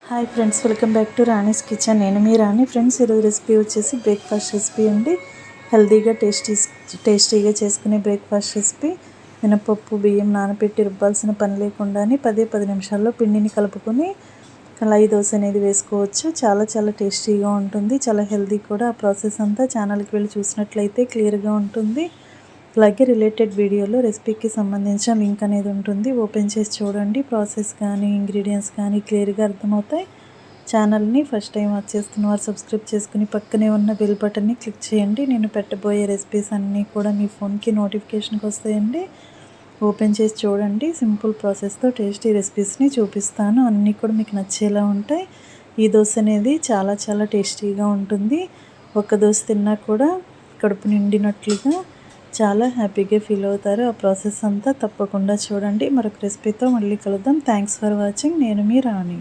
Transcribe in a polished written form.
Hi friends, welcome back to Rani's kitchen. నేను మీ రాణి. Friends, ఈరోజు recipe వచ్చేసి బ్రేక్ఫాస్ట్ రెసిపీ అండి. హెల్తీగా టేస్టీగా చేసుకునే బ్రేక్ఫాస్ట్ రెసిపీ. మినపప్పు బియ్యం నానబెట్టి రుబ్బాల్సిన పని లేకుండానే 10 నిమిషాల్లో పిండిని కలుపుకొని కళాయి దోశ అనేది వేసుకోవచ్చు. చాలా టేస్టీగా ఉంటుంది, చాలా హెల్తీ కూడా. ఆ ప్రాసెస్ అంతా ఛానల్కి వెళ్ళి చూసినట్లయితే క్లియర్గా ఉంటుంది. అలాగే రిలేటెడ్ వీడియోలో రెసిపీకి సంబంధించిన లింక్ అనేది ఉంటుంది, ఓపెన్ చేసి చూడండి. ప్రాసెస్ కానీ ఇంగ్రీడియంట్స్ కానీ క్లియర్గా అర్థమవుతాయి. ఛానల్ని ఫస్ట్ టైం వాచ్ చేస్తున్న వారు సబ్స్క్రైబ్ చేసుకుని పక్కనే ఉన్న బెల్ బటన్ని క్లిక్ చేయండి. నేను పెట్టబోయే రెసిపీస్ అన్నీ కూడా మీ ఫోన్కి నోటిఫికేషన్కి వస్తాయండి. ఓపెన్ చేసి చూడండి. సింపుల్ ప్రాసెస్తో టేస్టీ రెసిపీస్ని చూపిస్తాను, అన్నీ కూడా మీకు నచ్చేలా ఉంటాయి. ఈ దోశ అనేది చాలా టేస్టీగా ఉంటుంది. ఒక దోశ తిన్నా కూడా కడుపు నిండినట్లుగా చాలా హ్యాపీగా ఫీల్ అవుతారు. ఆ ప్రాసెస్ అంతా తప్పకుండా చూడండి. మరొక రెసిపీతో మళ్ళీ కలుద్దాం. Thanks for watching. నేను మీ రాణి.